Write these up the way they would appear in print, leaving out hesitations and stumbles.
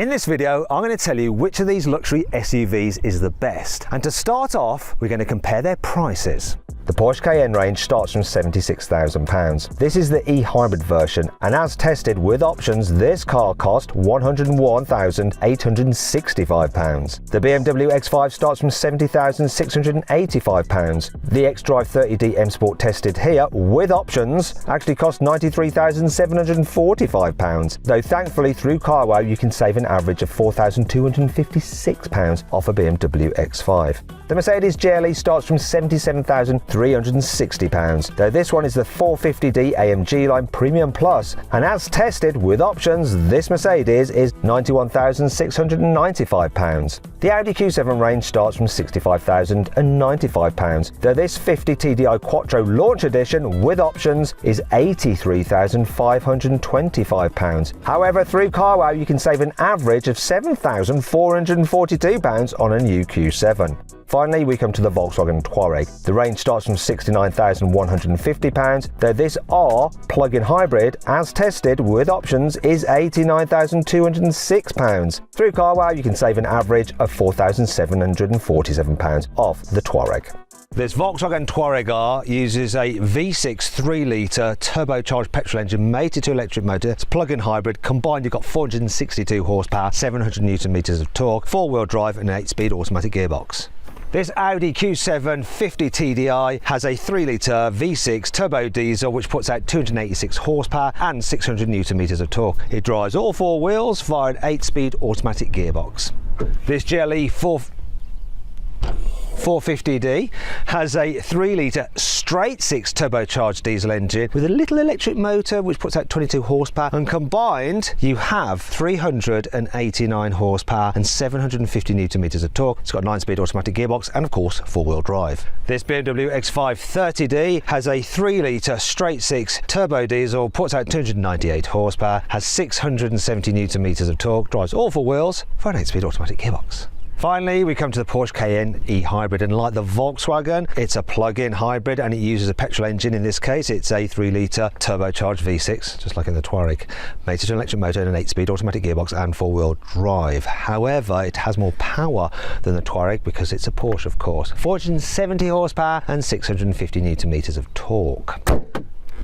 In this video, I'm going to tell you which of these luxury SUVs is the best. And to start off, we're going to compare their prices. The Porsche Cayenne range starts from £76,000. This is the e-hybrid version, and as tested with options, this car cost £101,865. The BMW X5 starts from £70,685. The xDrive 30D M Sport tested here with options actually cost £93,745. Though thankfully through CarWow you can save an average of £4,256 off a BMW X5. The Mercedes GLE starts from £77,360, though this one is the 450D AMG line Premium Plus, and as tested with options, this Mercedes is £91,695. The Audi Q7 range starts from £65,095, though this 50 TDI Quattro Launch Edition with options is £83,525. However, through CarWow you can save an average of £7,442 on a new Q7. Finally, we come to the Volkswagen Touareg. The range starts from £69,150, though this R plug-in hybrid, as tested with options, is £89,206. Through CarWow, you can save an average of £4,747 off the Touareg. This Volkswagen Touareg R uses a V6 3-litre turbocharged petrol engine mated to electric motor. It's a plug-in hybrid. Combined, you've got 462 horsepower, 700 newton meters of torque, 4-wheel drive and an 8-speed automatic gearbox. This Audi Q7 50 TDI has a 3-litre V6 turbo diesel which puts out 286 horsepower and 600 newton meters of torque. It drives all 4 wheels via an 8-speed automatic gearbox. This GLE 450D has a 3-litre straight-six turbocharged diesel engine with a little electric motor which puts out 22 horsepower, and combined you have 389 horsepower and 750 newton meters of torque. It's got a 9-speed automatic gearbox and of course 4-wheel drive. This BMW X5 30D has a 3-litre straight-six turbo diesel, puts out 298 horsepower, has 670 newton meters of torque, drives all 4 wheels for an 8-speed automatic gearbox. Finally, we come to the Porsche Cayenne e-hybrid, and like the Volkswagen, it's a plug-in hybrid and it uses a petrol engine. In this case, it's a 3-litre turbocharged V6, just like in the Touareg, mated to an electric motor and an 8-speed automatic gearbox and 4-wheel drive. However, it has more power than the Touareg because it's a Porsche, of course. 470 horsepower and 650 newton meters of torque.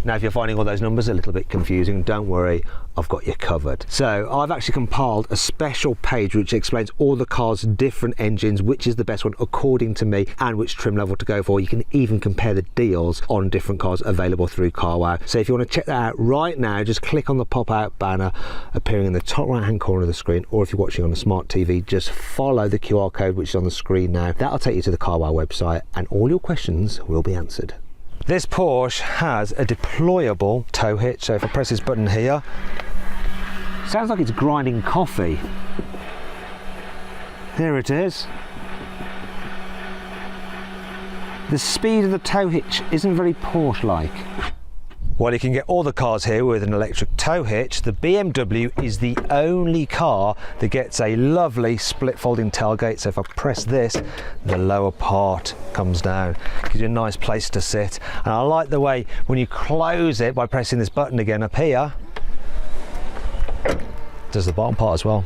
Now, if you're finding all those numbers a little bit confusing, don't worry, I've got you covered. So I've actually compiled a special page which explains all the cars' different engines, which is the best one according to me, and which trim level to go for. You can even compare the deals on different cars available through CarWow. So if you want to check that out right now, just click on the pop-out banner appearing in the top right-hand corner of the screen, or if you're watching on a smart TV, just follow the QR code which is on the screen now. That'll take you to the CarWow website and all your questions will be answered. This Porsche has a deployable tow hitch, so if I press this button here, sounds like it's grinding coffee. Here it is. The speed of the tow hitch isn't very Porsche-like. While you can get all the cars here with an electric tow hitch, the BMW is the only car that gets a lovely split folding tailgate. So if I press this, the lower part comes down. Gives you a nice place to sit. And I like the way when you close it by pressing this button again up here, does the bottom part as well.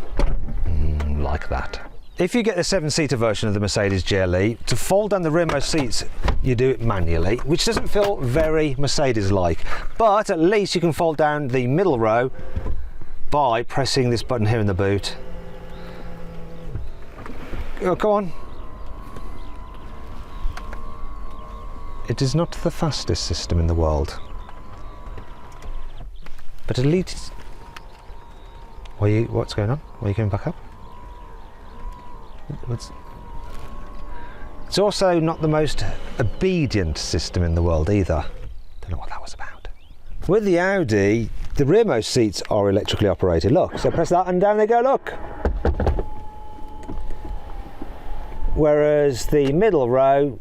Like that. If you get the 7-seater version of the Mercedes GLE, to fold down the rearmost seats, you do it manually, which doesn't feel very Mercedes-like. But at least you can fold down the middle row by pressing this button here in the boot. Oh, come on. It is not the fastest system in the world, but at least... What's going on? Why are you coming back up? It's also not the most obedient system in the world either. Don't know what that was about. With the Audi, the rearmost seats are electrically operated. Look, so press that and down they go, look. Whereas the middle row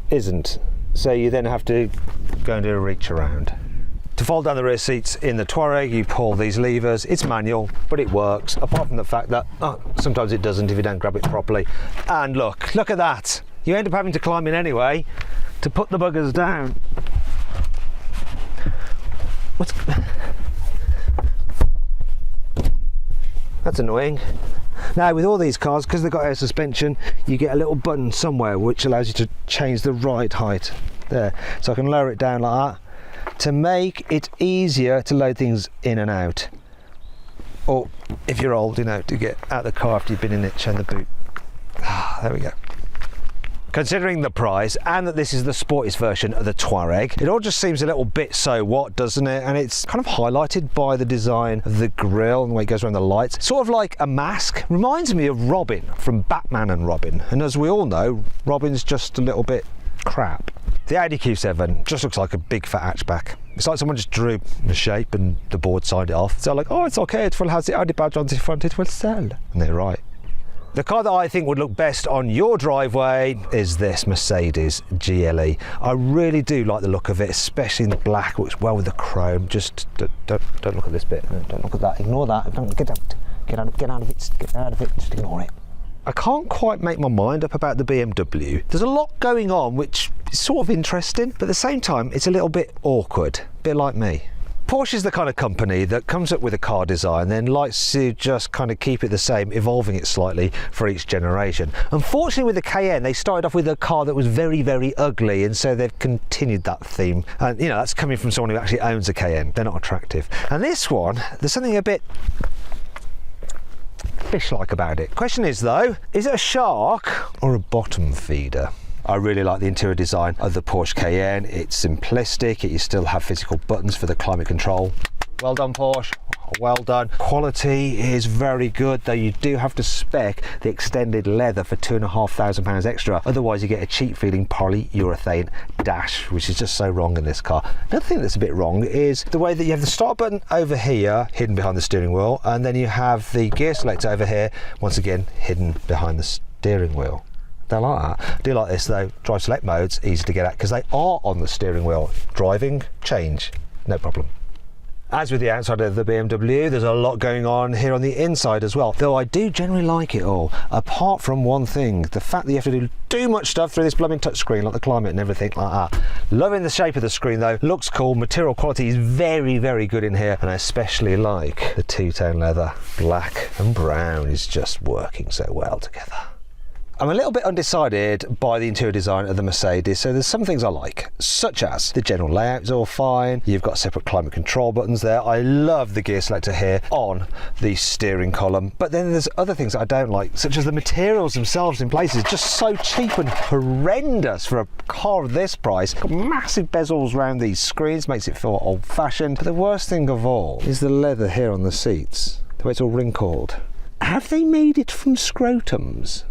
isn't. So you then have to go and do a reach around. To fold down the rear seats in the Touareg, you pull these levers. It's manual, but it works, apart from the fact that sometimes it doesn't if you don't grab it properly. And look at that. You end up having to climb in anyway to put the buggers down. That's annoying. Now with all these cars, because they've got air suspension, you get a little button somewhere which allows you to change the ride height there. So I can lower it down like that to make it easier to load things in and out. Or if you're old, you know, to get out of the car after you've been in it, change the boot. There we go. Considering the price and that this is the sportiest version of the Touareg, it all just seems a little bit so what, doesn't it? And it's kind of highlighted by the design of the grille and the way it goes around the lights. Sort of like a mask. Reminds me of Robin from Batman and Robin. And as we all know, Robin's just a little bit crap. The Audi Q7 just looks like a big fat hatchback. It's like someone just drew the shape and the board signed it off. So like, oh, it's okay, it has the Audi badge on the front, it will sell. And they're right. The car that I think would look best on your driveway is this Mercedes GLE. I really do like the look of it, especially in the black. It works well with the chrome. Just don't look at this bit. Don't look at that. Ignore that. Don't get out. Get out of it. Get out of it. Just ignore it. I can't quite make my mind up about the BMW. There's a lot going on which is sort of interesting, but at the same time it's a little bit awkward. A bit like me. Porsche is the kind of company that comes up with a car design then likes to just kind of keep it the same, evolving it slightly for each generation. Unfortunately with the Cayenne, they started off with a car that was very, very ugly, and so they've continued that theme. And you know, that's coming from someone who actually owns a Cayenne. They're not attractive. And this one, there's something a bit fish-like about it. Question is though, is it a shark or a bottom feeder? I really like the interior design of the Porsche Cayenne. It's simplistic, you still have physical buttons for the climate control. Well done Porsche, well done. Quality is very good, though you do have to spec the extended leather for £2,500 extra, otherwise you get a cheap feeling polyurethane dash, which is just so wrong in this car. Another thing that's a bit wrong is the way that you have the start button over here, hidden behind the steering wheel, and then you have the gear selector over here, once again hidden behind the steering wheel. Don't like that. I do like this though. Drive select modes, easy to get at because they are on the steering wheel. Driving, change, no problem. As with the outside of the BMW, there's a lot going on here on the inside as well, though I do generally like it all, apart from one thing, the fact that you have to do too much stuff through this blooming touchscreen, like the climate and everything like that. Loving the shape of the screen though, looks cool, material quality is very, very good in here, and I especially like the two-tone leather. Black and brown is just working so well together. I'm a little bit undecided by the interior design of the Mercedes, so there's some things I like, such as the general layout is all fine, you've got separate climate control buttons there, I love the gear selector here on the steering column, but then there's other things that I don't like, such as the materials themselves in places, just so cheap and horrendous for a car of this price. Got massive bezels around these screens, makes it feel old-fashioned, but the worst thing of all is the leather here on the seats, the way it's all wrinkled. Have they made it from scrotums?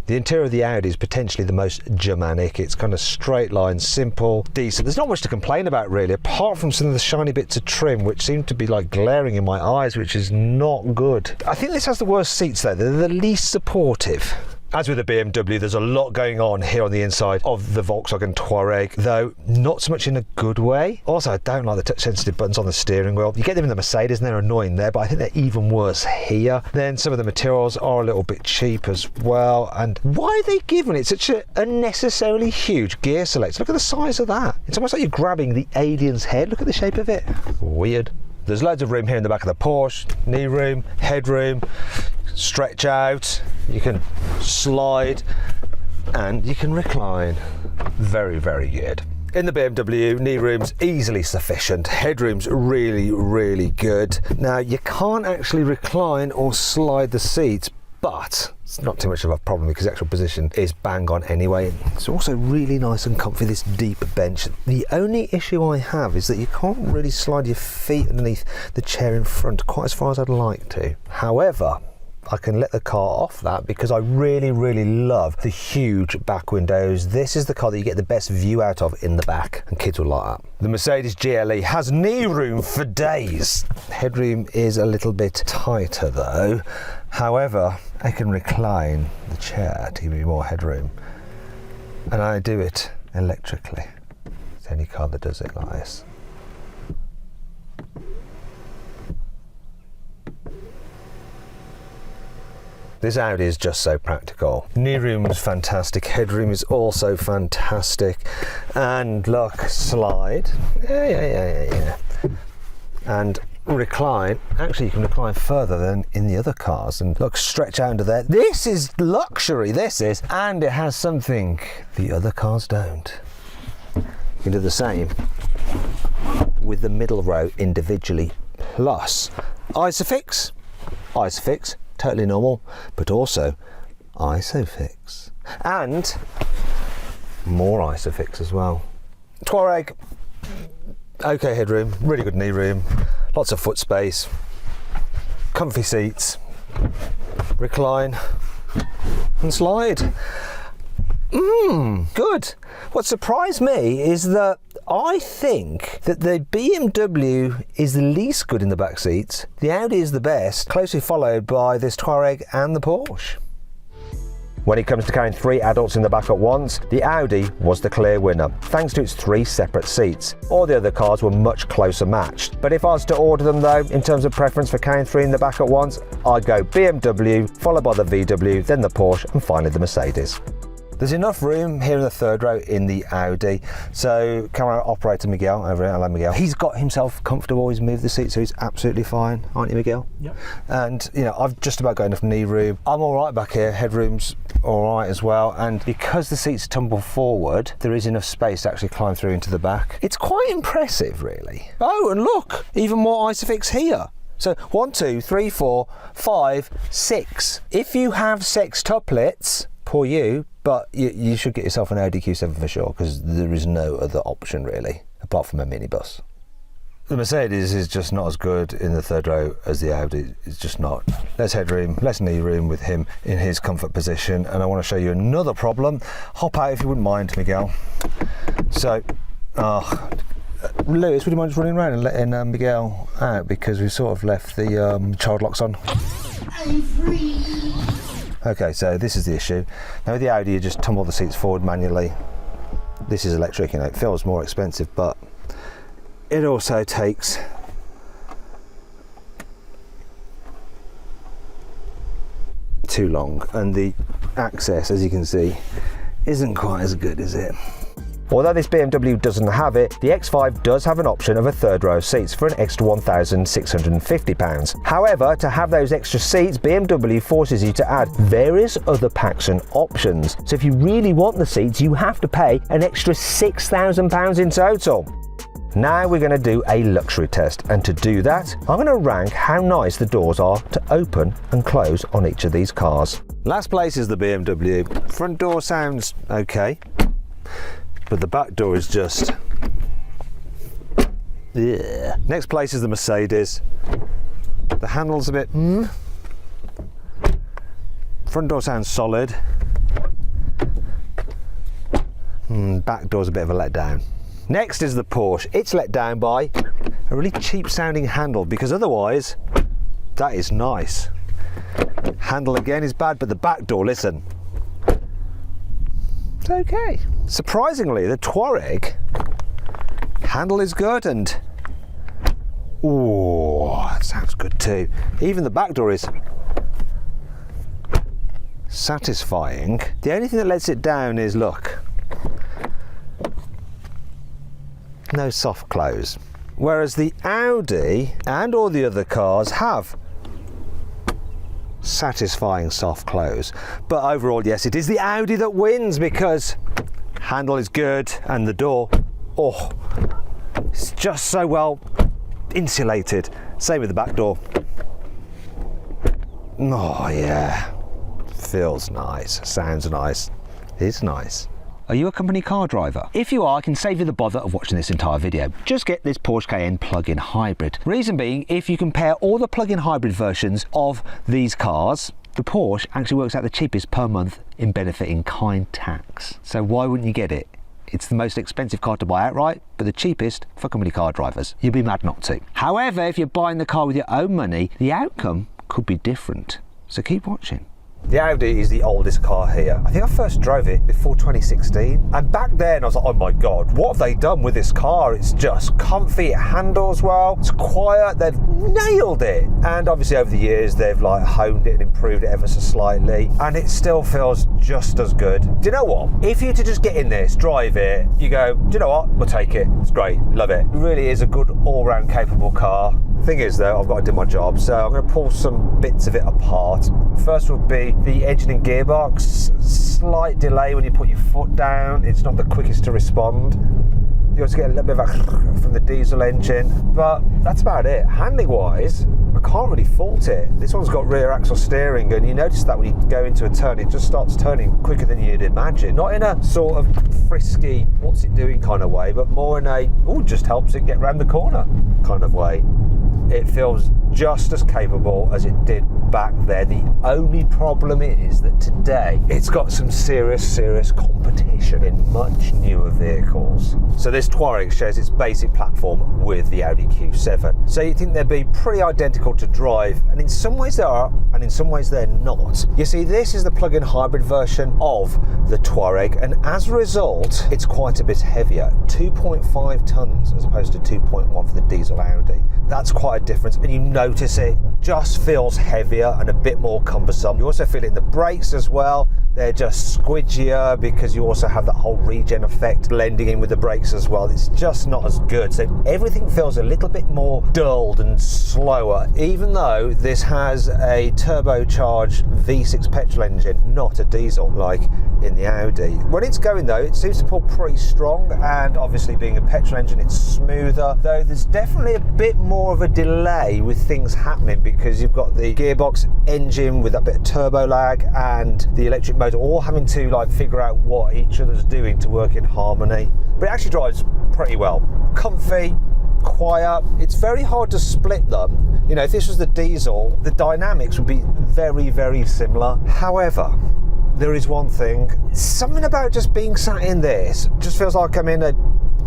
The interior of the Audi is potentially the most Germanic. It's kind of straight line, simple, decent. There's not much to complain about really, apart from some of the shiny bits of trim which seem to be like glaring in my eyes, which is not good. I think this has the worst seats though. They're the least supportive. As with the BMW, there's a lot going on here on the inside of the Volkswagen Touareg, though not so much in a good way. Also, I don't like the touch-sensitive buttons on the steering wheel. You get them in the Mercedes and they're annoying there, but I think they're even worse here. Then some of the materials are a little bit cheap as well. And why are they giving it such an unnecessarily huge gear selector? Look at the size of that. It's almost like you're grabbing the alien's head. Look at the shape of it. Weird. There's loads of room here in the back of the Porsche. Knee room, headroom, stretch out, you can slide and you can recline. Very, very good. In the BMW, knee room's easily sufficient, headroom's really, really good. Now you can't actually recline or slide the seats, but it's not too much of a problem because the actual position is bang on anyway. It's also really nice and comfy, this deep bench. The only issue I have is that you can't really slide your feet underneath the chair in front quite as far as I'd like to. However, I can let the car off that because I really, really love the huge back windows. This is the car that you get the best view out of in the back, and kids will like that. The Mercedes GLE has knee room for days. Headroom is a little bit tighter though. However, I can recline the chair to give me more headroom, and I do it electrically. It's the only car that does it like this. This Audi is just so practical. Knee room is fantastic, headroom is also fantastic, and look, slide, yeah. And recline, actually you can recline further than in the other cars and look, stretch out into there. This is luxury, this is, and it has something the other cars don't. You can do the same with the middle row individually, plus Isofix, totally normal, but also Isofix, and more Isofix as well. Touareg, okay headroom, really good knee room, lots of foot space, comfy seats, recline and slide. Good. What surprised me is that I think that the BMW is the least good in the back seats, the Audi is the best, closely followed by this Touareg and the Porsche. When it comes to carrying 3 adults in the back at once, the Audi was the clear winner, thanks to its 3 separate seats. All the other cars were much closer matched. But if I was to order them though, in terms of preference for carrying 3 in the back at once, I'd go BMW, followed by the VW, then the Porsche, and finally the Mercedes. There's enough room here in the third row in the Audi, so camera operator Miguel over here, hello Miguel. He's got himself comfortable, he's moved the seat, so he's absolutely fine, aren't you Miguel? Yep. And you know, I've just about got enough knee room. I'm all right back here, headroom's all right as well, and because the seats tumble forward, there is enough space to actually climb through into the back. It's quite impressive really. Oh, and look, even more Isofix here. So 1, 2, 3, 4, 5, 6. If you have sextuplets, poor you, but you should get yourself an Audi Q7 for sure, because there is no other option really, apart from a minibus. The Mercedes is just not as good in the third row as the Audi. It's just not. Less headroom, less knee room with him in his comfort position. And I want to show you another problem. Hop out if you wouldn't mind, Miguel. So, Lewis, would you mind just running around and letting Miguel out, because we've sort of left the child locks on. I'm free. Okay, so this is the issue. Now with the Audi, you just tumble the seats forward manually. This is electric, you know, it feels more expensive, but it also takes too long, and the access, as you can see, isn't quite as good, is it? Although this BMW doesn't have it, the X5 does have an option of a third row of seats for an extra £1,650. However, to have those extra seats, BMW forces you to add various other packs and options. So if you really want the seats, you have to pay an extra £6,000 in total. Now we're going to do a luxury test, and to do that, I'm going to rank how nice the doors are to open and close on each of these cars. Last place is the BMW. Front door sounds okay, but the back door is just... yeah. Next place is the Mercedes. The handle's a bit... Front door sounds solid. Back door's a bit of a letdown. Next is the Porsche. It's let down by a really cheap sounding handle, because otherwise, that is nice. Handle again is bad, but the back door, listen. It's okay. Surprisingly, the Touareg handle is good, and ooh, that sounds good too. Even the back door is satisfying. The only thing that lets it down is, look, no soft close. Whereas the Audi and all the other cars have satisfying soft close. But overall, yes, it is the Audi that wins, because handle is good and the door, oh, it's just so well insulated. Same with the back door. Oh yeah, feels nice, sounds nice, is nice. Are you a company car driver? If you are, I can save you the bother of watching this entire video. Just get this Porsche Cayenne plug-in hybrid. Reason being, if you compare all the plug-in hybrid versions of these cars, the Porsche actually works out the cheapest per month in benefit-in-kind tax. So why wouldn't you get it? It's the most expensive car to buy outright, but the cheapest for company car drivers. You'd be mad not to. However, if you're buying the car with your own money, the outcome could be different. So keep watching. The Audi is the oldest car here. I think I first drove it before 2016. And back then I was like, oh my God, what have they done with this car? It's just comfy, it handles well, it's quiet, they've nailed it. And obviously over the years, they've like honed it and improved it ever so slightly. And it still feels just as good. Do you know what? If you were to just get in this, drive it, you go, do you know what? We'll take it. It's great, love it. It really is a good all-round capable car. Thing is though, I've got to do my job, so I'm going to pull some bits of it apart. First would be the engine and gearbox. Slight delay when you put your foot down, it's not the quickest to respond. You also get a little bit of a from the diesel engine, but that's about it. Handling wise, I can't really fault it. This one's got rear axle steering, and you notice that when you go into a turn, it just starts turning quicker than you'd imagine. Not in a sort of frisky, what's it doing kind of way, but more in a, oh, just helps it get round the corner kind of way. It feels just as capable as it did back there. The only problem is that today it's got some serious competition in much newer vehicles. So this Touareg shares its basic platform with the Audi Q7. So you think they'd be pretty identical to drive, and in some ways they are, and in some ways they're not. You see, this is the plug-in hybrid version of the Touareg, and as a result, it's quite a bit heavier. 2.5 tons as opposed to 2.1 for the diesel Audi. That's quite a difference, and you notice it just feels heavier and a bit more cumbersome. You also feel it in the brakes as well. They're just squidgier because you also have that whole regen effect blending in with the brakes as well. It's just not as good. So everything feels a little bit more dulled and slower, even though this has a turbocharged V6 petrol engine, not a diesel like in the Audi. When it's going though, it seems to pull pretty strong, and obviously being a petrol engine, it's smoother, though there's definitely a bit more of a delay with things happening because you've got the gearbox engine with that bit of turbo lag and the electric motor all having to like figure out what each other's doing to work in harmony. But it actually drives pretty well. Comfy, quiet. It's very hard to split them. You know, if this was the diesel, the dynamics would be very similar. However, there is one thing, something about just being sat in this just feels like I'm in a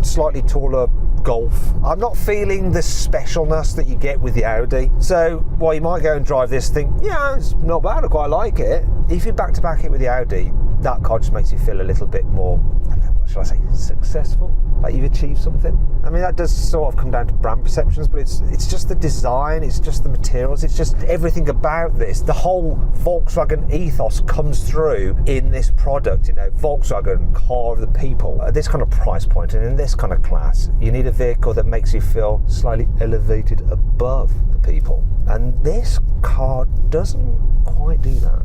slightly taller Golf. I'm not feeling the specialness that you get with the Audi. So while you might go and drive this, think, yeah, it's not bad, I quite like it. If you back to back it with the Audi, that car just makes you feel a little bit more, I don't know, what shall I say, successful? Like you've achieved something. I mean, that does sort of come down to brand perceptions, but it's just the design, it's just the materials, it's just everything about this. The whole Volkswagen ethos comes through in this product. You know, Volkswagen, car of the people. At this kind of price point and in this kind of class, you need a vehicle that makes you feel slightly elevated above the people. And this car doesn't quite do that.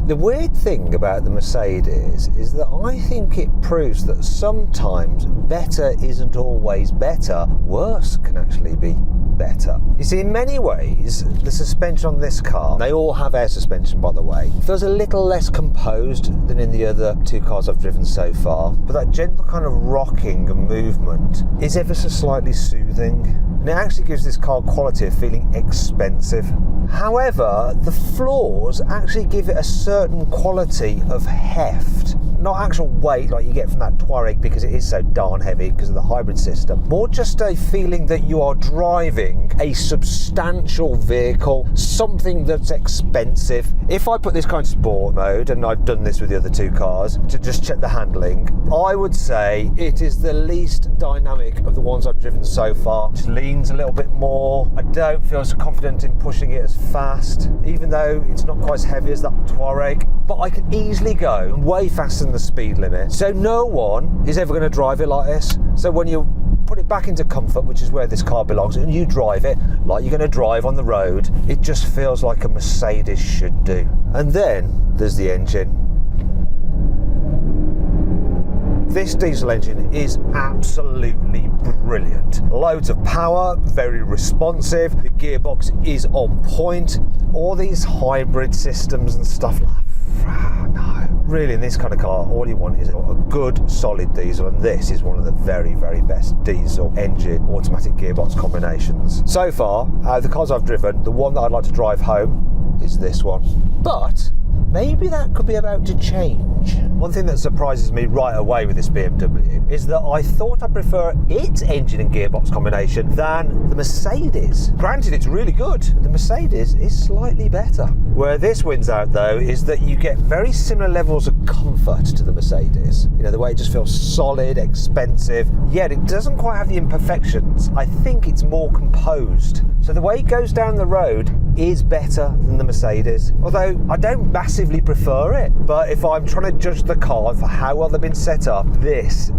The weird thing about the Mercedes is that I think it proves that sometimes better isn't always better. Worse can actually be better. You see, in many ways, the suspension on this car, they all have air suspension by the way, feels a little less composed than in the other two cars I've driven so far, but that gentle kind of rocking and movement is ever so slightly soothing, and it actually gives this car quality of feeling expensive. However, the floors actually give it a certain quality of heft. Not actual weight like you get from that Touareg because it is so darn heavy because of the hybrid system. More just a feeling that you are driving a substantial vehicle, something that's expensive. If I put this kind of sport mode, and I've done this with the other two cars, to just check the handling, I would say it is the least dynamic of the ones I've driven so far. It just leans a little bit more. I don't feel so confident in pushing it as fast, even though it's not quite as heavy as that Touareg. But I can easily go way faster than the speed limit. So no one is ever going to drive it like this. So when you put it back into comfort, which is where this car belongs, and you drive it like you're going to drive on the road, it just feels like a Mercedes should do. And then there's the engine. This diesel engine is absolutely brilliant. Loads of power, very responsive, the gearbox is on point. All these hybrid systems and stuff like no, really in this kind of car all you want is a good solid diesel, and this is one of the very best diesel engine automatic gearbox combinations. So far, out of the cars I've driven, the one that I'd like to drive home is this one. But maybe that could be about to change. One thing that surprises me right away with this BMW is that I thought I'd prefer its engine and gearbox combination than the Mercedes. Granted, it's really good, but the Mercedes is slightly better. Where this wins out though is that you get very similar levels of comfort to the Mercedes. You know, the way it just feels solid, expensive, yet it doesn't quite have the imperfections. I think it's more composed. So the way it goes down the road is better than the Mercedes. Although I don't massively prefer it, but if I'm trying to judge the car for how well they've been set up, this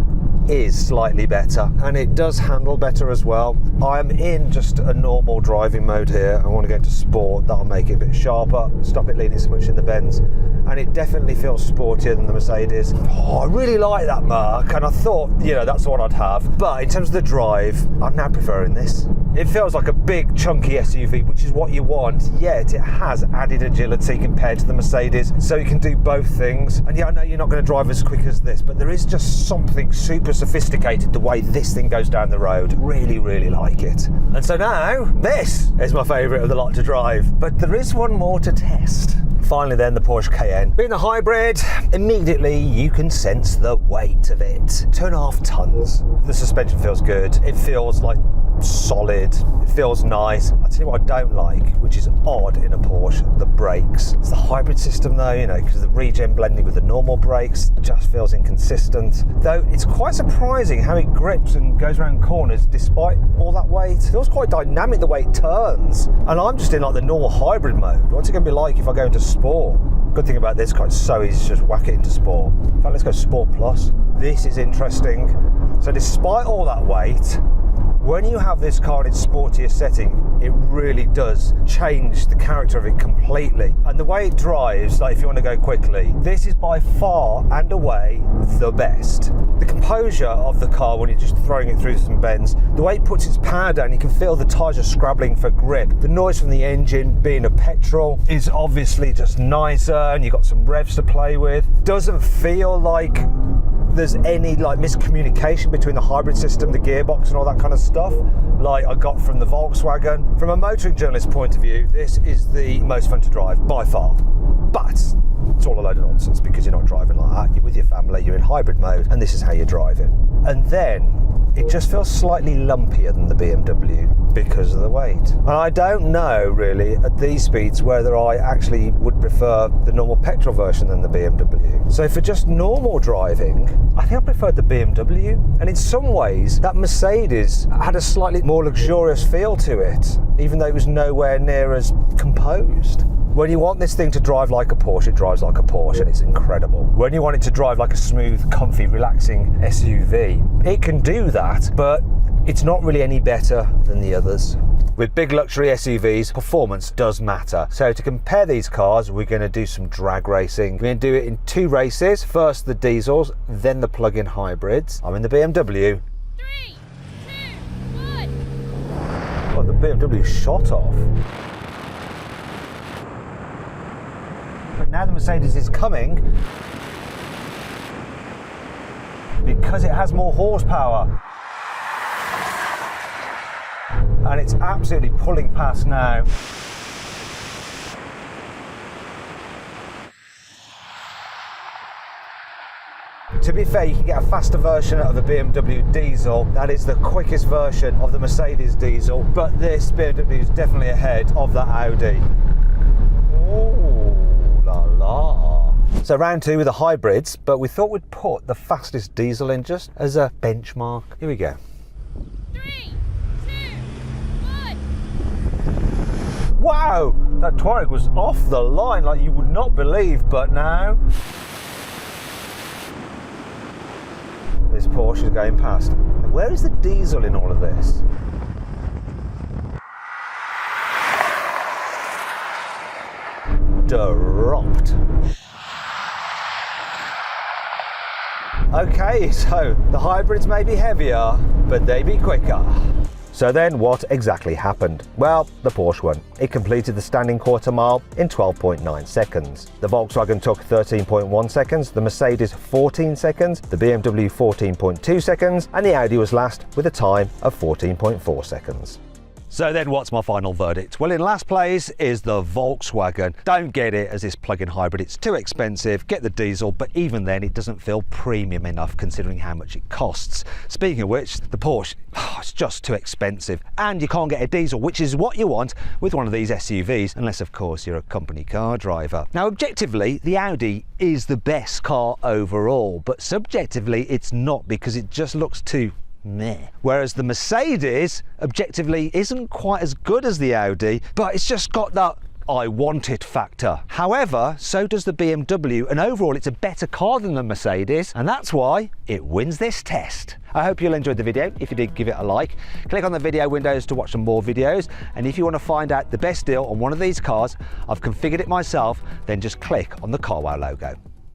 is slightly better, and it does handle better as well. I'm in just a normal driving mode here. I want to go into sport. That'll make it a bit sharper, stop it leaning so much in the bends, and it definitely feels sportier than the Mercedes. Oh, I really like that Merc, and I thought, you know, that's the one I'd have. But in terms of the drive, I'm now preferring this. It feels like a big chunky SUV, which is what you want, yet it has added agility compared to the Mercedes, so you can do both things. And yeah, I know you're not going to drive as quick as this, but there is just something super sophisticated the way this thing goes down the road. Really, really like it. And so now, this is my favourite of the lot to drive, but there is one more to test. Finally then, the Porsche Cayenne. Being a hybrid, immediately you can sense the weight of it. 2.5 tons. The suspension feels good. It feels like solid, it feels nice. I'll tell you what I don't like, which is odd in a Porsche, the brakes. It's the hybrid system though, you know, because the regen blending with the normal brakes just feels inconsistent. Though it's quite surprising how it grips and goes around corners despite all that weight. It feels quite dynamic the way it turns. And I'm just in like the normal hybrid mode. What's it going to be like if I go into sport? Good thing about this car, it's so easy to just whack it into sport. In fact, let's go Sport Plus. This is interesting. So despite all that weight, when you have this car in its sportier setting, it really does change the character of it completely. And the way it drives, like if you want to go quickly, this is by far and away the best. The composure of the car when you're just throwing it through some bends, the way it puts its power down, you can feel the tyres are scrabbling for grip. The noise from the engine, being a petrol, is obviously just nicer, and you've got some revs to play with. Doesn't feel like there's any like miscommunication between the hybrid system, the gearbox and all that kind of stuff like I got from the Volkswagen. From a motoring journalist point of view, this is the most fun to drive by far, but it's all a load of nonsense because you're not driving like that. You're with your family, you're in hybrid mode, and this is how you're driving. And then it just feels slightly lumpier than the BMW because of the weight. And I don't know really at these speeds whether I actually would prefer the normal petrol version than the BMW. So for just normal driving, I think I preferred the BMW. And in some ways, that Mercedes had a slightly more luxurious feel to it, even though it was nowhere near as composed. When you want this thing to drive like a Porsche, it drives like a Porsche, and it's incredible. When you want it to drive like a smooth, comfy, relaxing SUV, it can do that, but it's not really any better than the others. With big luxury SUVs, performance does matter. So to compare these cars, we're going to do some drag racing. We're going to do it in 2 races. First the diesels, then the plug-in hybrids. I'm in the BMW. 3, 2, 1. Well, the BMW shot off. But now the Mercedes is coming because it has more horsepower. And it's absolutely pulling past now. To be fair, you can get a faster version of the BMW diesel. That is the quickest version of the Mercedes diesel, but this BMW is definitely ahead of that Audi. Oh la la. So round 2 with the hybrids, but we thought we'd put the fastest diesel in just as a benchmark. Here we go. 3, 2, 1. Wow, that Touareg was off the line like you would not believe, but now this Porsche is going past. Now, where is the diesel in all of this? Dropped. Okay, so the hybrids may be heavier, but they be quicker. So then what exactly happened? Well, the Porsche won. It completed the standing quarter mile in 12.9 seconds. The Volkswagen took 13.1 seconds, the Mercedes 14 seconds, the BMW 14.2 seconds, and the Audi was last with a time of 14.4 seconds. So then what's my final verdict? Well, in last place is the Volkswagen. Don't get it as this plug-in hybrid, it's too expensive. Get the diesel, but even then it doesn't feel premium enough considering how much it costs. Speaking of which, the Porsche, it's just too expensive, and you can't get a diesel, which is what you want with one of these SUVs, unless of course you're a company car driver. Now objectively, the Audi is the best car overall, but subjectively it's not because it just looks too meh. Whereas the Mercedes objectively isn't quite as good as the Audi, but it's just got that I want it factor. However, so does the BMW, and overall it's a better car than the Mercedes, and that's why it wins this test. I hope you'll enjoy the video. If you did, give it a like. Click on the video windows to watch some more videos, and if you want to find out the best deal on one of these cars, I've configured it myself, then just click on the CarWow logo.